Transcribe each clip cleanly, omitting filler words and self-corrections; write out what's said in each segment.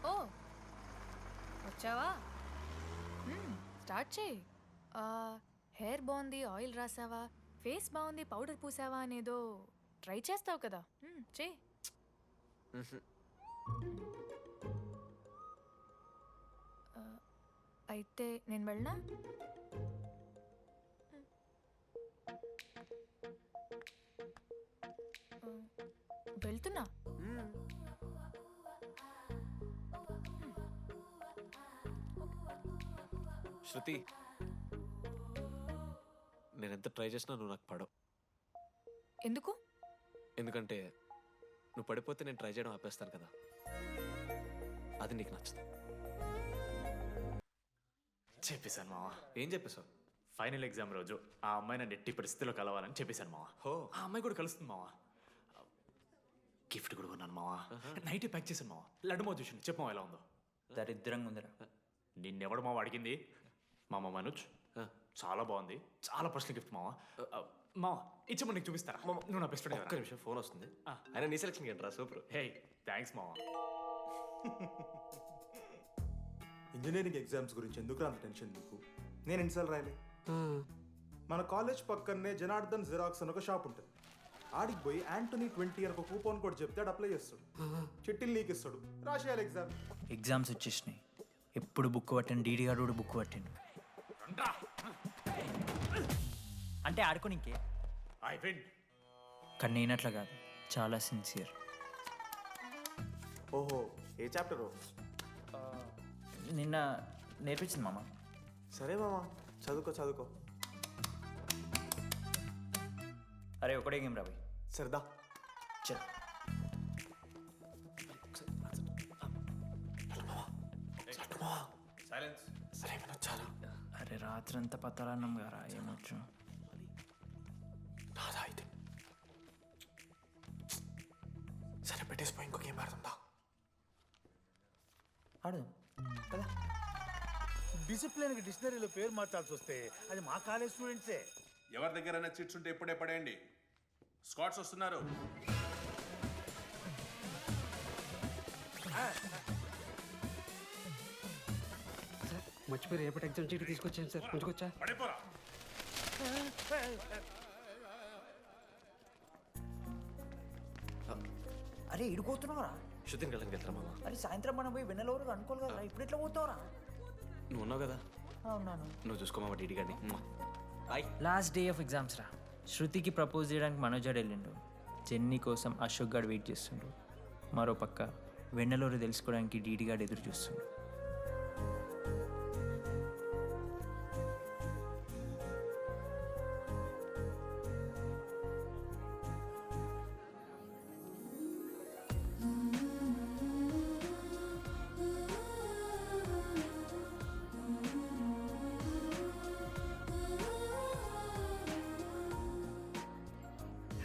ఓ వచ్చావా? స్టార్ట్ చేయి. హెయిర్ బాగుంది, ఆయిల్ రాసావా, ఫేస్ బాగుంది, పౌడర్ పూసావా అనేదో ట్రై చేస్తావు కదా. చేయి. అయితే నేను వెళ్ళనా? వెళ్తున్నా. శృతి, నేనెంత ట్రై చేసినా నువ్వు నాకు పడవు. ఎందుకు? ఎందుకంటే నువ్వు పడిపోతే నేను ట్రై చేయడం ఆపేస్తాను కదా, అది నీకు నచ్చదు. చెప్పేశాను మావా. ఏం చెప్పేశావు? ఫైనల్ ఎగ్జామ్ రోజు ఆ అమ్మాయి నన్ను ఎట్టి పరిస్థితిలో కలవాలని చెప్పేశాను మావా. హో, ఆ అమ్మాయి కూడా కలుస్తుంది మావా. గిఫ్ట్ కూడా కొన్నాను మావా. నైట్ ప్యాక్ చేశాను మావా. లడ్డు మావ చూసిండు, చెప్పు మావా ఎలా ఉందో. దరిద్రంగా ఉందిరా. నిన్నెవడు మావ అడిగింది? మామ మనోజ్. చాలా బాగుంది, చాలా పర్సనల్ గిఫ్ట్ మావా. మావా ఇచ్చమ్మ నీకు చూపిస్తారా? నువ్వు నా బెస్ట్ ఒక్క ఫ్రెండ్. నిమిషం, ఫోన్ వస్తుంది. అయినా నీ సెలక్షన్ ఏంట్రా, సూపర్. హే థ్యాంక్స్ మావా. ఇంజనీరింగ్ ఎగ్జామ్స్ గురించి ఎందుకు అంత టెన్షన్ నీకు? నేను ఎన్నిసార్లు రాయలే. మన కాలేజ్ పక్కనే జనార్దన్ జిరాక్స్ అని ఒక షాప్ ఉంటుంది. ఆడికి పోయి యాంటనీ 20 అని ఒక కూపన్ కోడ్ చెప్తే ఆడు అప్లై చేస్తాడు, చిట్టిల్ నీకు ఇస్తాడు, రాసేయాలి ఎగ్జామ్. ఎగ్జామ్స్ వచ్చేసినాయి. ఎప్పుడు బుక్ పట్టాను, డీడీ గారు కూడా బుక్ పట్టాను. అంటే ఆడుకోనికే. I win. కానీ నేనట్లా కాదు, చాలా సిన్సియర్. ఓహో, ఏ చాప్టరు? నిన్న నేర్పించింది మామ. సరే మామా, చదువుకో చదువుకో. అరే ఒకటే గేమ్ రాబోయ్. సరదా చల్. సరే వినొచ్చాను. అరే రాత్రంతా పత్తాలన్నం గారా, ఏమొచ్చు. నాదా అయితే సరే పెట్టేసిపోయి ఇంకో గేమ్ ఆడుతుందా? ఆడు కదా. డిసిప్లిన్కి డిక్షనరీలో పేరు మార్చాల్సి వస్తే అది మా కాలేజ్ స్టూడెంట్సే. ఎవరి దగ్గరైనా చిట్స్ ఉంటే ఇప్పుడే పడేయండి. స్కాట్స్ వస్తున్నారు. మర్చిపోయి రేపటి ఎగ్జామ్ చీటి తీసుకొచ్చాను సార్, కొంచెం పడిపోరా. అరే ఇడిపోతున్నావురా. శృతిని కళ్ళకి వెళ్తారా మామ? అరే సాయంత్రం మనం పోయి వెన్నెలవరకు అనుకోవాలి కదా, ఇప్పుడు ఎట్లా పోతావురా? నువ్వు ఉన్నావు కదా, అవునాను. నువ్వు చూసుకో మామ డీడీ గారిని. లాస్ట్ డే ఆఫ్ ఎగ్జామ్స్ రా. శృతికి ప్రపోజ్ చేయడానికి మనోజాడు వెళ్ళిండు. జెన్నీ కోసం అశోక్ గాడు వెయిట్ చేస్తుండు. మరో పక్క వెన్నెలూరు తెలుసుకోవడానికి డీడీ గాడు ఎదురు చూస్తుండు.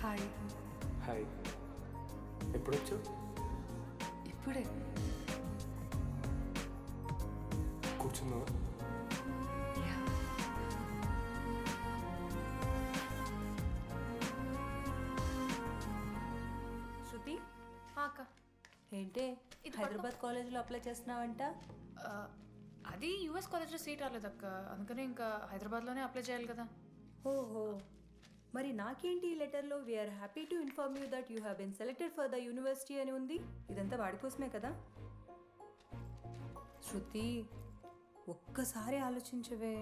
హాయ్. హాయ్, ఎప్పుడు వచ్చావు? ఇప్పుడే. కూర్చున్నావా? శృతి, అక్క, ఏంటే హైదరాబాద్ కాలేజ్లో అప్లై చేస్తున్నావంట? అది యూఎస్ కాలేజ్లో సీట్ రాలేదు అక్క, అందుకనే ఇంకా హైదరాబాద్లోనే అప్లై చేయాలి కదా. ఓహో, మరి నాకేంటి ఈ లెటర్లో we are happy to inform you that you have been selected for the university అని ఉంది. ఇదంతా వాడి కోసమే కదా? శృతి, ఒక్కసారి ఆలోచించవే.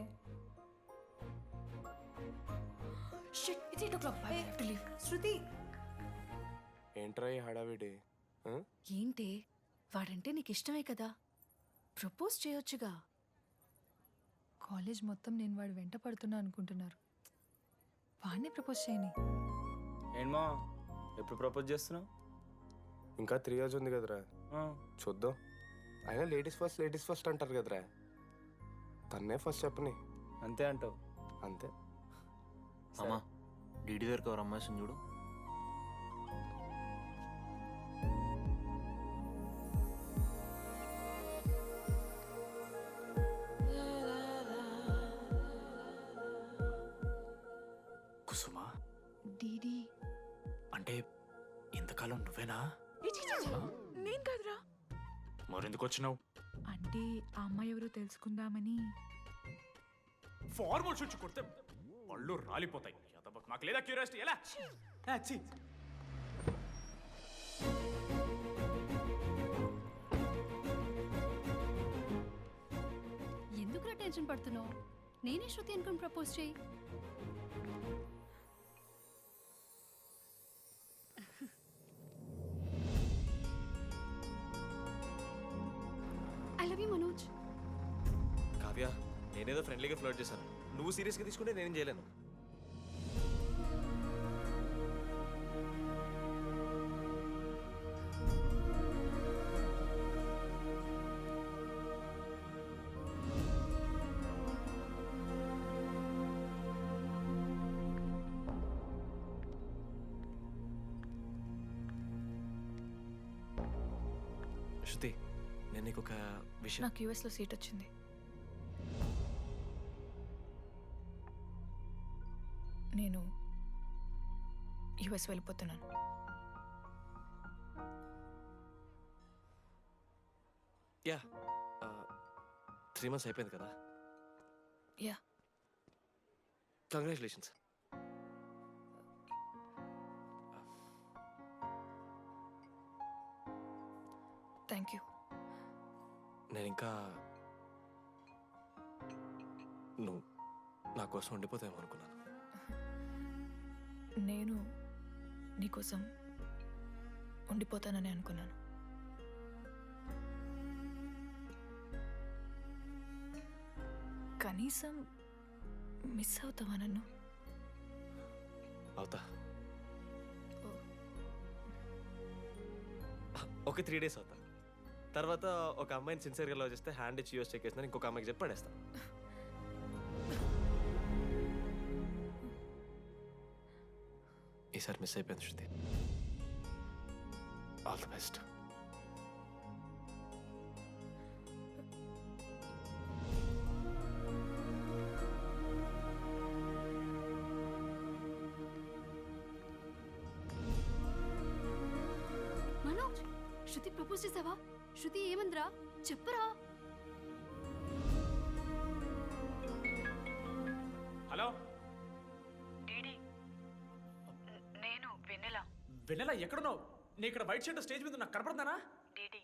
Shit, it's 8 o'clock. I have to leave. శృతి, ఏంట్రా ఈ హడావిడి? ఏంటి, వాడంటే నీకు ఇష్టమే కదా, ప్రపోజ్ చేయొచ్చుగా. కాలేజ్ మొత్తం నేను వాడు వెంట పడుతున్నా అనుకుంటున్నారు. వాడిని ప్రపోజ్ చేయని. ఏంటమ్మా ఎప్పుడు ప్రపోజ్ చేస్తున్నావు? ఇంకా 3 years ఉంది కదరా, చూద్దాం. అయినా లేడీస్ ఫస్ట్ అంటారు కదరా, తన్నే ఫస్ట్ చెప్పని. అంతే అంటావు? అంతే. అమ్మా డీడీ దగ్గరికి ఎవరు అమ్మాయి చూడు. కుసుమా, డీడీ అంటే ఇంతకాలం నువ్వేనా? నేను కాదురా. మరెందుకు వచ్చినావు? అంటే ఆ అమ్మాయి ఎవరో తెలుసుకుందామని. ఫార్మల్ షూట్ కొడితే పళ్ళు రాలిపోతాయి. యాదవ్వకు మాకు లేదా క్యూరియాసిటీ? ఎలా ఛీ. ఎందుకు టెన్షన్ పడుతున్నావు? నేనే శృతి అనుకుని ప్రపోజ్ చేయి. I love you Manoj. Kavya, నేనేదో ఫ్రెండ్లీగా ఫ్లోట్ చేశాను. నువ్వు సీరియస్గా తీసుకుంటే నేనేం చేయలేను. శృతి, నేను నీకు ఒక విషయం. నాకు యూఎస్లో సీట్ వచ్చింది. నేను యూఎస్ వెళ్ళిపోతున్నాను. యా, 3 months అయిపోయింది కదా. Yeah, congratulations. Thank you. నేను ఇంకా నువ్వు నా కోసం ఉండిపోతాయేమో అనుకున్నాను. నేను నీకోసం ఉండిపోతానని అనుకున్నాను. కనీసం మిస్ అవుతావా నన్ను? అవుతా. ఒక 3 days అవుతా. తర్వాత ఒక అమ్మాయిని సిన్సియర్గా లవ్ చేస్తే హ్యాండ్ ఇచ్చి యూఎస్ చెక్ చేసిన ఇంకొక అమ్మాయికి చెప్పి పడేస్తా. ఈసారి మిస్ అయిపోయింది Shruti. All the best. Manoj, Shruti propose చేసావా? శృతి ఏమందిరా చెప్పరా? హలో నేను వెన్నెల. వెన్నెల ఎక్కడున్నావు? నీ ఇక్కడ వైట్ షర్ట్ స్టేజ్ మీద నాకు కనపడుతున్నానా? డీడీ,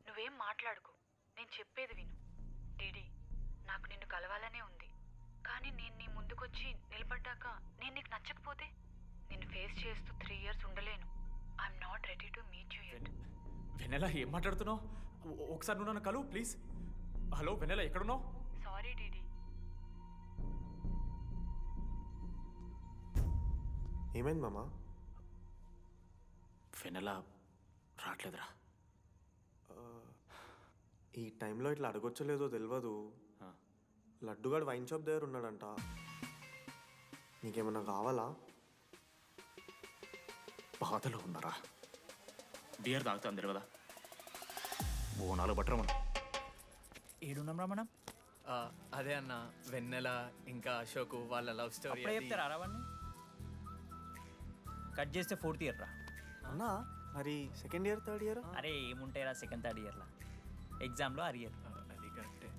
నువ్వేం మాట్లాడుకో, నేను చెప్పేది విను. డీడీ, నాకు నిన్ను కలవాలనే ఉంది. కానీ నేను నీ ముందుకొచ్చి నిలబడ్డాక నేను నీకు నచ్చకపోతే నిన్ను ఫేస్ చేస్తూ 3 years ఉండలేను. I'm not ready to meet you yet. Vennela ఏం మాట్లాడుతున్నావు? ఒకసారి నువ్వు నన్ను కలువు ప్లీజ్. హలో వెన్నెల ఎక్కడున్నావు? Sorry DD. ఏమైంది మామ? వెన్నెల రావట్లేదురా. ఈ టైంలో ఇట్లా అడగొచ్చో లేదో తెలియదు. లడ్డుగాడు వైన్ షాప్ దగ్గర ఉన్నాడంట. నీకేమన్నా కావాలా? బాధలో ఉన్నారా? బియర్ తాగుతాం కదా. బోనాలు బట్టరా మనం. ఏడున్నాం రా మనం? అదే అన్న, వెన్నెల ఇంకా అశోక్ వాళ్ళ లవ్ స్టోరీ. అప్పుడే చెప్తారా రావన్నీ? కట్ చేస్తే 4th year రా. అన్నా మరి 2nd year 3rd year? అరే ఏముంటాయిరా 2nd 3rd yearలో ఎగ్జామ్లో అరియర్. అది కరెక్టే.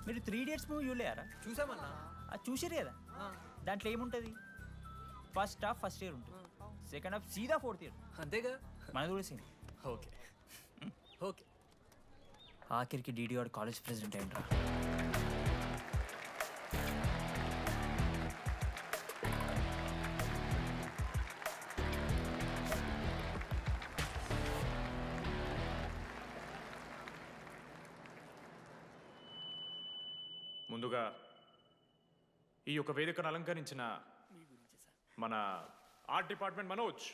మీరు 3 Idiots మూవీ చూడలేరా? చూసామన్నా. అది చూసిరు కదా. దాంట్లో ఏముంటుంది? ఫస్ట్ హాఫ్ ఫస్ట్ ఇయర్ ఉంటుంది, సెకండ్ హాఫ్ సీదా 4th year. అంతేగా. మన చూడేసింది. Okay okay. ఆఖరికి డీడీ వాడు కాలేజ్ ప్రెసిడెంట్ అయిండ్రా. ముందుగా ఈ యొక్క వేదికను అలంకరించిన మన art department Manoj.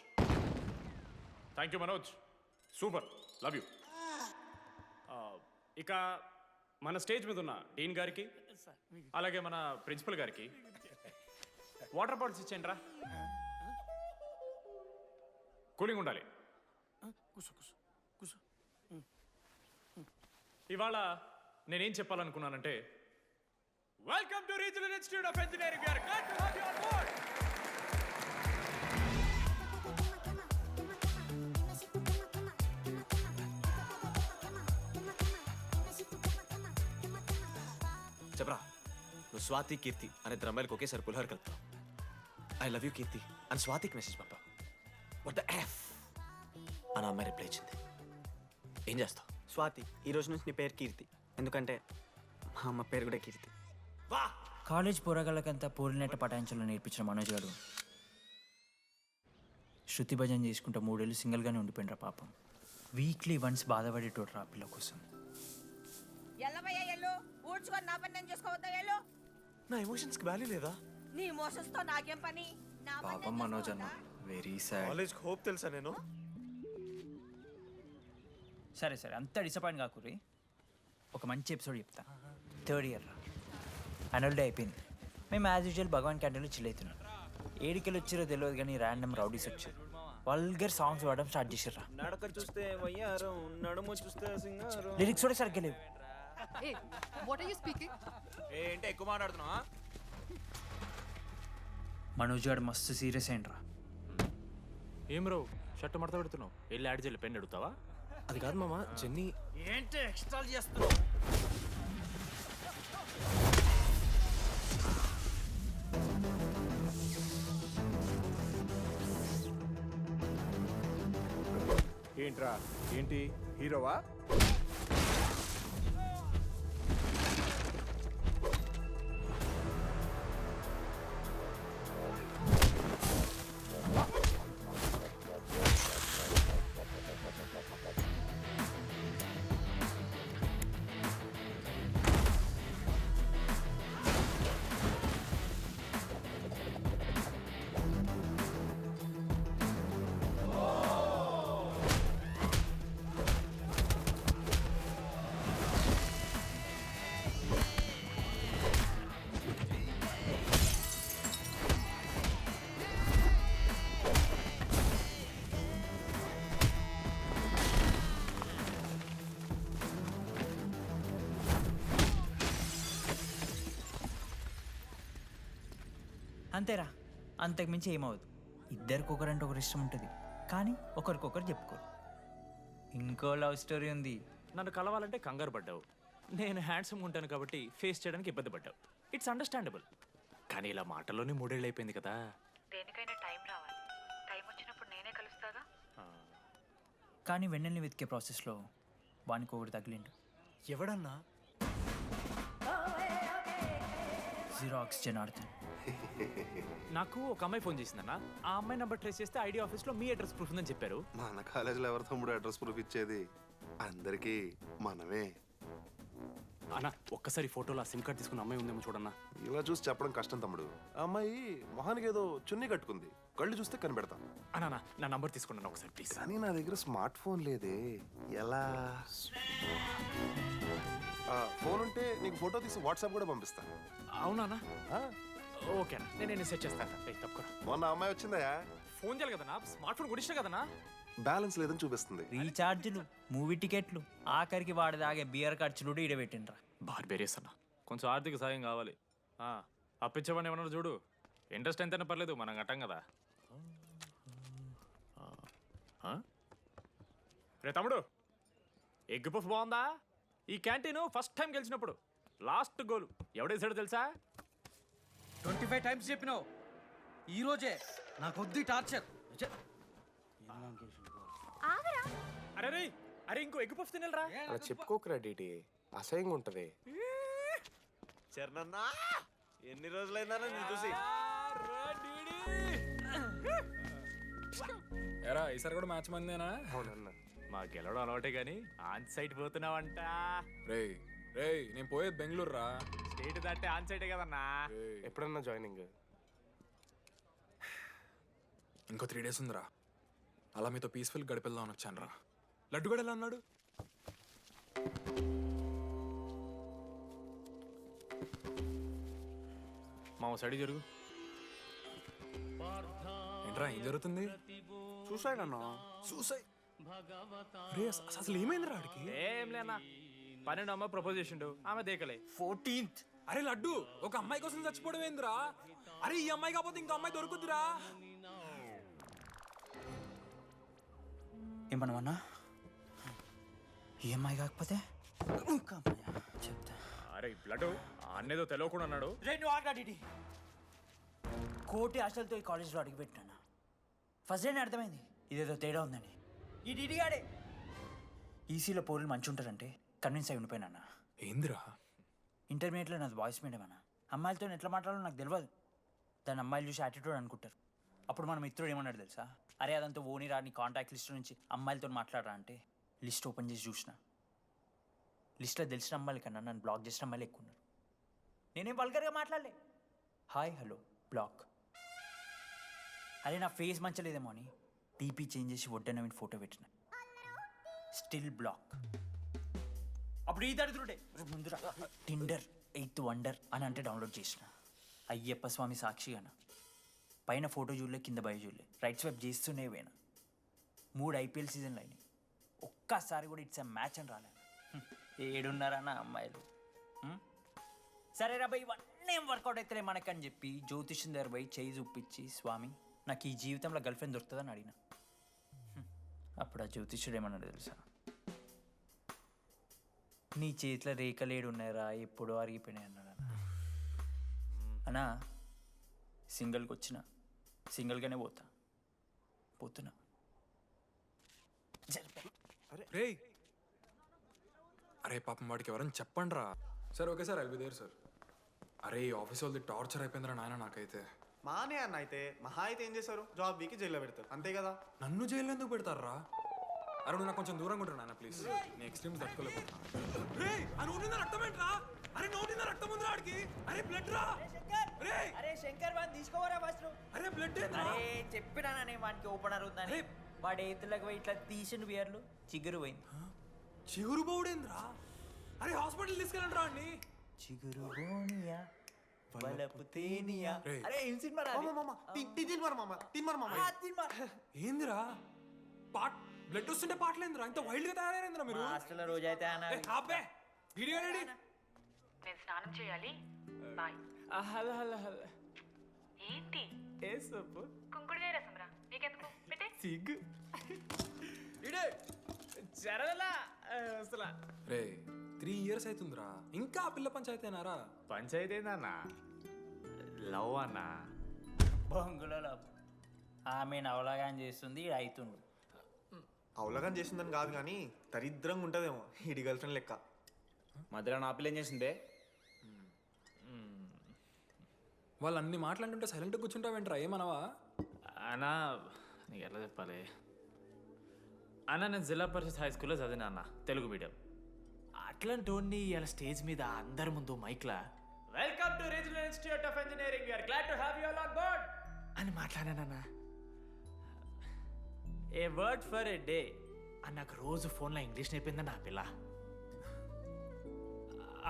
Thank you Manoj, super, love you. ఇక మన స్టేజ్ మీద ఉన్న డీన్ గారికి అలాగే మన ప్రిన్సిపల్ గారికి వాటర్ బాటిల్స్ ఇచ్చేయండి రా. కూలింగ్ ఉండాలి. ఇవాళ నేనేం చెప్పాలనుకున్నానంటే, welcome to regional institute of engineering. We are glad to have you on board. చెప్పరా నువ్వు స్వాతి కీర్తి అనే ఇద్దరు అమ్మాయిలకు ఒకేసారి పులిహోర కలుపుతావు. ఐ లవ్ యూ కీర్తి అని స్వాతికి మెసేజ్ పంపావు. వాట్ ద ఎఫ్ అని అమ్మాయి రిప్లై ఇచ్చింది. ఏం చేస్తావు? స్వాతి, ఈ రోజు నుంచి నీ పేరు కీర్తి, ఎందుకంటే మా అమ్మ పేరు కూడా కీర్తి. వా కాలేజ్ పోరగాళ్ళకంతా పూరినట్ట పటాయించలో నేర్పించిన మనోజ్ గారు శృతి భజన చేసుకుంటూ 3 ఏళ్ళు సింగిల్గానే ఉండిపోయినరా పాపం. వీక్లీ వన్స్ బాధపడేటోడు రా పిల్ల కోసం. నా ఎమోషన్స్కి వాల్యూ లేదా? నీ ఎమోషన్స్ తో నాకేం పని? పాపం మనోజ్ అన్న, వెరీ సాడ్. కాలేజ్కి హోప్ తెలుసా నేను? సరే సరే అంత డిసప్పాయింట్ కాకుర్రి. ఒక మంచి ఎపిసోడ్ చెప్తా. 3rd ఇయర్ రా, యాన్యువల్ డే అయిపోయింది. మేము యాజ్ యూజువల్ భగవాన్ క్యాంటీన్లో చిల్ అవుతున్నాం. ఏడికెళ్ళి వచ్చారో తెలియదు కానీ ర్యాండమ్ రౌడీస్ వచ్చారు. వల్గర్ సాంగ్స్ పాడడం స్టార్ట్ చేసారు. నడక చూస్తే వయ్యారం, నడుము చూస్తే సింగారం. లిరిక్స్ కూడా సరిగ్గా లేవు. Hey, what are you speaking? ఏంటి ఎక్కువ మాట్లాడుతున్నావా? మనోజ్ గారు మస్తు సీరియస్ అయిండ్రా. ఏం రో షర్ట్ మడత పెడుతున్నావు? వెళ్ళి యాడ్ చేయాలి, పెన్ అడుగుతావా? అది కాదు మామ, జెన్నీ. ఏంటి ఎక్స్ట్రా చేస్తున్నావు? ఏంట్రా, ఏంటి హీరోవా? అంతేరా, అంతకుమించి ఏమవుదు. ఇద్దరికొకరంటే ఒకరు ఇష్టం ఉంటుంది, కానీ ఒకరికొకరు చెప్పుకోరు. ఇంకో లవ్ స్టోరీ ఉంది. నన్ను కలవాలంటే కంగారు పడ్డావు. నేను హ్యాండ్సమ్ ఉంటాను కాబట్టి ఫేస్ చేయడానికి ఇబ్బంది పడ్డావు. It's understandable. కానీ ఇలా మాటల్లోనే 3 ఏళ్ళు అయిపోయింది కదా. దేనికైనా టైం రావాలి. టైం వచ్చినప్పుడు నేనే కలుస్తాగా. కానీ వెన్నెల్ని వెతికే ప్రాసెస్లో వానికి ఒకటి తగిలిండు. ఎవడన్నా? జిరాక్స్ జనార్దన్. నాకు ఒక అమ్మాయి ఫోన్ చేసిందన్న. ఆ అమ్మాయి నెంబర్ ట్రేస్ చేస్తే ఐడి ఆఫీస్లో మీ అడ్రస్ ప్రూఫ్ ఉందని చెప్పారు. మన కాలేజీలో ఎవరి తమ్ముడు అడ్రస్ ప్రూఫ్ ఇచ్చేది? అందరికీ మనమే. అన్న ఒక్కసారి ఫోటోలో ఆ సిమ్ కార్డ్ తీసుకున్న అమ్మాయి ఉందేమో చూడన్నా. ఇలా చూసి చెప్పడం కష్టం తమ్ముడు. ఆ అమ్మాయి మొహానికి ఏదో చున్నీ కట్టుకుంది, కళ్ళు చూస్తే కనిపెడతాం. అన్నా నా నంబర్ తీసుకున్నాను ఒకసారి ప్లీజ్. కానీ నా దగ్గర స్మార్ట్ ఫోన్ లేదే, ఎలా? ఫోన్ ఉంటే నీకు ఫోటో తీసి వాట్సాప్ కూడా పంపిస్తాను. అవునా? ఓకే అన్న, నేను సెట్ చేస్తాను. తప్పకుండా. మొన్న అమ్మాయి వచ్చిందా? ఫోన్ చేయాలి కదన్నా, స్మార్ట్ ఫోన్ కొనిష్టం కదన్నా. బ్యాలెన్స్ లేదని చూపిస్తుంది. రీఛార్జ్లు, మూవీ టికెట్లు, ఆఖరికి వాడి దాగే బియర్ ఖర్చులు ఈడబెట్టిండ్రా. బార్బేరియస్ అన్న, కొంచెం ఆర్థిక సాయం కావాలి. అప్పించమని ఏమన్నారు చూడు. ఇంట్రెస్ట్ ఎంతైనా పర్లేదు, మనం కట్టాం కదా. రే తమ్ముడు, ఎగ్ పఫ్ బాగుందా? ఈ క్యాంటీన్ ఫస్ట్ టైం గెలిచినప్పుడు లాస్ట్ గోల్ ఎవడేసాడో తెలుసా? 25 టైమ్స్ చెప్పినావు, ఈ రోజే నాకు వద్దు టార్చర్. అరే రే, అరే ఇంకో ఎగ్ పఫ్ తినరా. అలా చెప్పుకోకరా డీటీ, అసహ్యంగా ఉంటది. చరణన్నా, ఎన్ని రోజులైనా నేను చూసి. ఎరా ఈసారి కూడా మ్యాచ్ మందేనా? అవునన్నా. మా గెలవడం అలవాటే కానీ ఆన్ సైట్ పోతున్నావంట. రేయ్ రేయ్, నేను పోయేది బెంగళూరు రా. స్టేట్ దాటే ఆన్ సైటే కదన్నా. ఎప్పుడన్నా జాయినింగ్? ఇంకో 3 days ఉందిరా. అలా మీతో పీస్ఫుల్ గడిపెళ్దామని వచ్చాను రా. లడ్డు కూడా ఎలా అన్నాడు? మా సైడ్ జరుగు. ఏంట్రా ఏం జరుగుతుంది? సూసైడ్ అన్నా. సూసైడ్? అసలు ఏమైందిరా ఆడికి? ఏం లేనా, 12 అమ్మ ప్రపోజ్ చేసిండు, ఆమె దేకలే. 14th. అరే లడ్డు, ఒక అమ్మాయి కోసం చచ్చిపోవడం ఏందిరా? అరే ఈ అమ్మాయి కాకపోతే ఇంకో అమ్మాయి దొరుకుతురా. ఏమన్నా ఈ అమ్మాయి కాకపోతే చెప్తా. అరే బ్లడ్, అన్నేదో తెలియకుండా అన్నాడు. రెండు ఆగా డిడి కోటి ఆశలతో ఈ కాలేజ్లో అడుగుపెట్టినా ఫస్ట్ డే అర్థమైంది ఇదేదో తేడా ఉందని. ఈ డిడిగాడే ఈసీలో పోరులు మంచి ఉంటారంటే కన్విన్స్ అయి ఉండిపోయినా. ఏందిరా? ఇంటర్మీడియట్లో నాది బాయ్స్ మీడియం అన్న. అమ్మాయిలతో ఎట్లా మాట్లాడాలో నాకు తెలియదు. దాని అమ్మాయిలు చూసి యాటిట్యూడ్ అనుకుంటారు. అప్పుడు మన మిత్రుడు ఏమన్నాడు తెలుసా? అరే అదంతా ఓని రా, నీ కాంటాక్ట్ లిస్ట్ నుంచి అమ్మాయిలతో మాట్లాడరా అంటే లిస్ట్ ఓపెన్ చేసి చూసిన. లిస్ట్లో తెలిసిన అమ్మాయిల కన్నా నన్ను బ్లాక్ చేసిన అమ్మాయిలు ఎక్కువ ఉన్నారు. నేనేం వల్గర్గా మాట్లాడలే. Hi hello block. అరే నా ఫేస్ మంచలేదేమో అని డీపీ చేంజ్ చేసి వడ్డనవిని ఫోటో పెట్టిన. Still block. అప్పుడు ఈ దరిద్రుడే ముందురా టిండర్ 8th వండర్ అని అంటే డౌన్లోడ్ చేసిన. అయ్యప్ప స్వామి సాక్షిగాన పైన ఫోటో చూడలే, కింద బయ చూడలే, రైట్ స్వైప్ చేస్తూనే పోయినా. 3 IPL సీజన్లు అయినాయి. ఒక్కసారి కూడా ఇట్స్ ఎ మ్యాచ్ అని రాలేదు. ఏడున్నారన్న అమ్మాయిలు. సరే రా భయ్ ఇవన్నీ ఏం వర్కౌట్ అవుతలే మనకని చెప్పి జ్యోతిష్యం దగ్గర పోయి చేయి చూపించి, స్వామి నాకు ఈ జీవితంలో గర్ల్ ఫ్రెండ్ దొరుకుతుందని అడిగిన. అప్పుడు ఆ జ్యోతిష్యుడు ఏమన్నాడు తెలుసా? నీ చేతిలో రేఖలేడు ఉన్నాయరా, ఎప్పుడో అరిగిపోయినాయి అన్నాడు. అన్నా సింగిల్కి వచ్చిన సింగిల్గానే పోతున్నా. రే అరే పాపం వాడికి ఎవరైనా చెప్పండి రా. Sir okay sir, I'll be there sir. అరే ఈ ఆఫీస్ వాళ్ళది టార్చర్ అయిపోయిందిరా నాయన నాకైతే. మానే అన్న అయితే మహా అయితే ఏం చేశారు? జాబ్ వీకి జైల్లో పెడతారు అంతే కదా. నన్ను జైలు ఎందుకు పెడతారా? అరే నువ్వు నాకు కొంచెం దూరంగా ఉంటాను నాయన ప్లీజ్. నేను ఎక్స్ట్రీమ్స్ తట్టుకోలేకపోతున్నా. అరే నోటిందా రక్తం ఉందిరా ఆడికి. అరే బ్లడ్ రా. అరే శంకర్ వాడిని తీసుకోవరా ఫస్ట్. అరే బ్లడ్. అరే చెప్పినా నేను వానికి ఓపెనర్ ఉందని. వాడి ఎత్తులకు పోయి ఇట్లా తీసిన బియర్లు చిగురు పోయింది. చిగురు బౌడేంద్రా? అరే హాస్పిటల్ తీసుకెళ్ళండి రా అండి. చిగురు బోనియా బలపు తేనియా. అరే ఏం సినిమా రా? ఏందిరా పాట్ బ్లడ్ వస్తుంటే పాటలేందిరా? ఇంత వైల్డ్ గా తయారైందిరా మీరు. హాస్టల్లో రోజు అయితే అబ్బే వీడియో రెడీ. నేను స్నానం చేయాలి. బాయ్. Hello hello hello. ఏంటి ఏ సొప్పు? కుంకుడుగాయ రసం రా. నీకెందుకు పెట్టే? సిగ్గు. ఇడే జరగలా అసలు. రే 3 years అవుతుందిరా, ఇంకా ఆ పిల్ల పంచాయతీ అయినారా? పంచాయతీ ఏందన్నా? లవ్ అన్నా. బొంగులో లవ్. ఆమె నవలగాని చేస్తుంది, ఇది అవుతుండు. అవలగాని చేసిందని కాదు కానీ దరిద్రంగా ఉంటుందేమో ఈడి గర్ల్ ఫ్రెండ్ లెక్క. మధ్యలో నా పిల్ల ఏం చేసిందే? వాళ్ళు అన్ని మాట్లాడుతుంటే సైలెంట్గా కూర్చుంటావేంట్రా? ఏమనవా? అన్నా నీకు ఎట్లా చెప్పాలి అన్న, నేను జిల్లా పరిషత్ హై స్కూల్లో చదివినా అన్న, తెలుగు మీడియం. అట్లాంటి వాడిని ఇలా స్టేజ్ మీద అందరి ముందు మైక్లా welcome to regional institute of engineering, we are glad to have you all on board అని మాట్లాడానన్నా. A word for a day అని నాకు రోజు ఫోన్లో ఇంగ్లీష్ నేర్పిందని నా పిల్ల.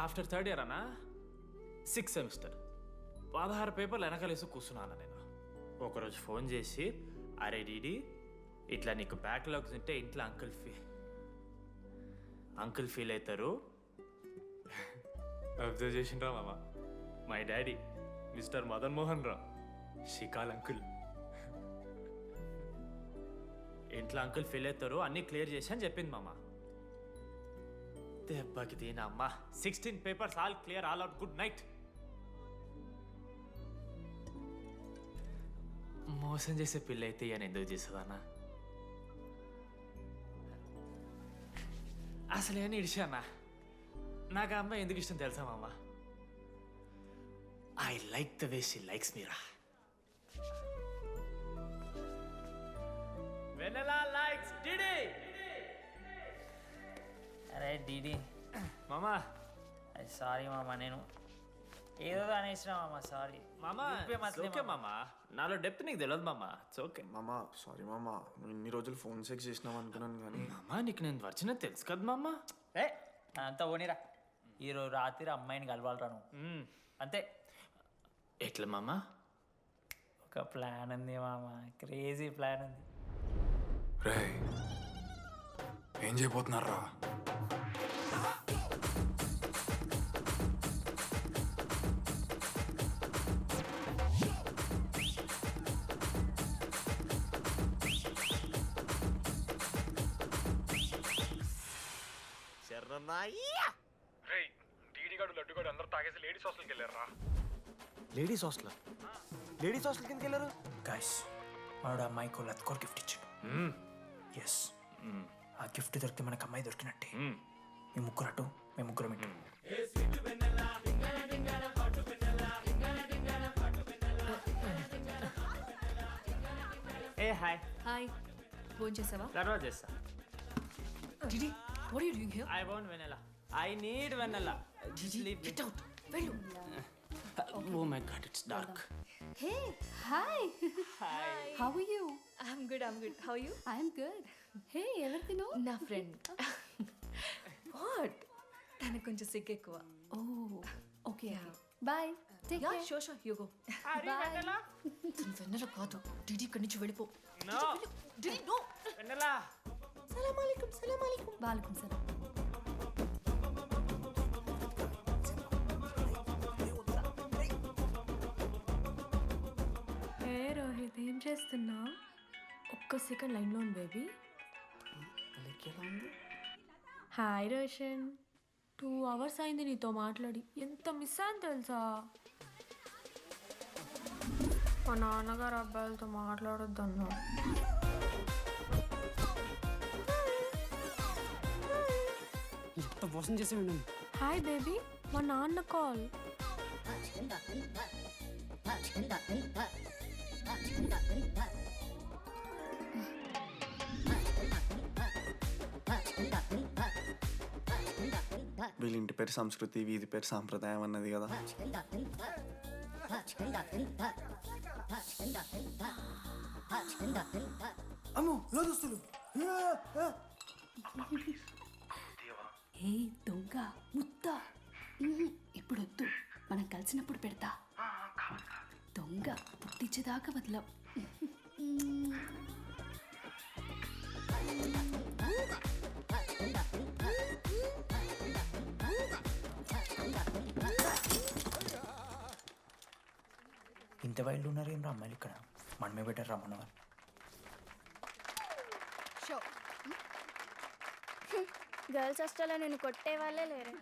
ఆఫ్టర్ 3rd year అన్నా 6th semester 16 పేపర్లు వెనకాలేసి కూర్చున్నాను నేను. ఒకరోజు ఫోన్ చేసి, అరే డీడీ ఇట్లా నీకు బ్యాక్లాగ్స్ ఉంటే ఇంట్లో అంకుల్ ఫీల్ అవుతారు. అబ్జర్వ్ చేసిండ్రా మామ, my daddy mister Madan Mohan Rao షికాల్ అంకుల్. ఇంట్లో అంకుల్ ఫీల్ అవుతారు, అన్నీ క్లియర్ చేసి అని చెప్పింది మామ. దెబ్బకి దీనమ్మా 16 papers all clear, all out, good night. మోసం చేసే పిల్ల అయితే అని ఎందుకు చేసేదానా? అసలు ఏమని ఇడిచానా? నాకు ఆ అమ్మాయి ఎందుకు ఇష్టం తెలుసా మామ? I like the way she likes Meera. Vennela likes DD. అరే డిడి మామా, సారీ మామ, నేను ఏదో అనేసిన మామ, సారీ మామా. ఓకే మామా, నాలో డెప్త్ నీకు తెలియదు మామా. ఇట్స్ ఓకే మామా. సారీ మామా, నువ్వు ఇన్ని రోజులు ఫోన్ సెక్స్ చేసినావు అనుకున్నాను కానీ. మామా నీకు నేను వచ్చిన తెలుసు కదా మామా. ఏ అంతా పోనీరా, ఈరోజు రాత్రి అమ్మాయిని కలవాలరా నువ్వు అంతే. ఎట్లా మామా? ఒక ప్లాన్ ఉంది మామ, క్రేజీ ప్లాన్ ఉంది. రే ఏం చేయబోతున్నారా? డీడీగాడు లడ్డుగాడు అందరూ తాగేసి లేడీస్ హాస్టల్కి వెళ్ళారా. లేడీస్ హాస్టల్ కిందకి వెళ్ళారు. గాయస్ వాడు అమ్మాయికి లత్కోర్ గిఫ్ట్ ఇచ్చాడు. ఎస్, ఆ గిఫ్ట్ దొరికితే మనకు అమ్మాయి దొరికినట్టే. మీ ముగ్గురు అటు, మేము ముగ్గురం ఇటు. ఏ హాయ్. హాయ్, ఫోన్ చేసావా? తర్వాత చేస్తా. DD, what are you doing here? I want Vennela. I need Vennela. Get out. వెళ్ళు. Oh my God, it's dark. Hey hi. How are you? I'm good. How are you? I am good. Hey ఎవరిదినో? నా friend. What? తనకు కొంచెం సిగ్గు ఎక్కువ. Oh okay. Bye. Take care. Sure you go. Bye. తను వెన్నెల కాదు. DD ఇక్కడి నుంచి వెళ్ళిపో. No DD no. వెనెలా. సలాం అలైకుం. వాలేకుం సలాం. ఏ రోహిత్, ఏం చేస్తున్నా? ఒక్క సెకండ్ లైన్లో ఉంది బేబీ. హాయ్ రోషన్, 2 hours అయింది నీతో మాట్లాడి. ఎంత మిస్ అని తెలుసా? మా నాన్నగారు అబ్బాయిలతో మాట్లాడొద్దన్నా. ఎంత మోసం చేసి విన్నాను. హాయ్ బేబీ, మా నాన్న కాల్. వీళ్ళ ఇంటి పేరు సంస్కృతి, వీధి పేరు సాంప్రదాయం అన్నది కదా. అమ్మో లోదుస్తులు. హే దొంగ ముత్త. ఇప్పుడు వద్దు, మనం కలిసినప్పుడు పెడతా. దొంగ పుట్టించేదాకా వదలం. ఇంత వైల్డ్ ఉన్నారు ఏం రా అమ్మాయిలు ఇక్కడ. మనమే బెటర్ రా మన వాళ్ళు. గర్ల్స్ హాస్టల్లో నేను కొట్టే వాళ్ళే లేరు.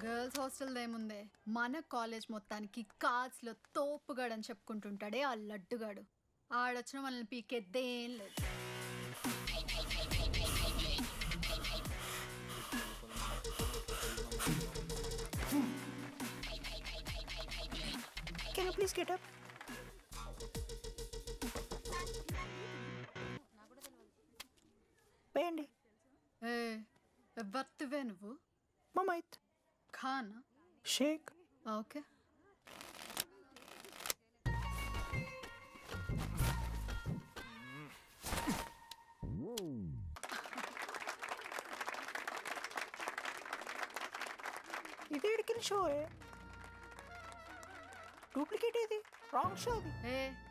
గర్ల్స్ హాస్టల్ ఏముందే, మన కాలేజ్ మొత్తానికి కార్డ్స్లో తోపుగాడని చెప్పుకుంటుంటాడే ఆ లడ్డుగాడు. ఆడొచ్చిన మనల్ని పీకెద్దేం లేదు. Can you please get up? వేయండి. ఏ ఎవరివే నువ్వు? మమైత్ ఖానా? షేక్. ఓకే. ఇది ఎడికిన షో డూప్లికేట్ ఇది రాంగ్ షో అది.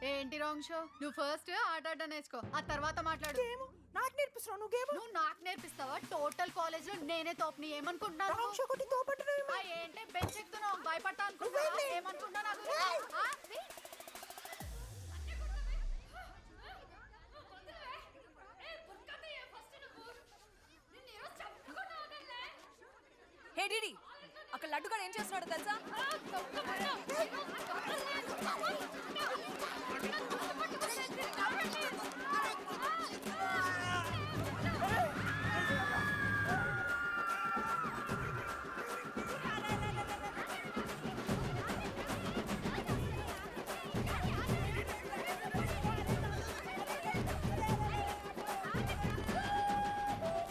ఏంటి రాంగ్ షో? నువ్వు ఫస్ట్ ఆట ఆట నేర్చుకో, ఆ తర్వాత మాట్లాడు. నాకు నేర్పిస్తున్నావు నువ్వు గేమ్. నువ్వు నాకు నేర్పిస్తావా? టోటల్ కాలేజ్ లో నేనే తోపుని. ఏమనుకుంటున్నాను? రాంగ్ షో కొట్టి తోపట్టలేము. ఏంటి బెంచ్ ఎక్కుతున్నావు? భయపడతా అనుకుంటున్నా? ఏమనుకుంటా నాకు? హే డిడి, అక్కడ లడ్డుగాడు ఏం చేస్తున్నాడో తెలుసా?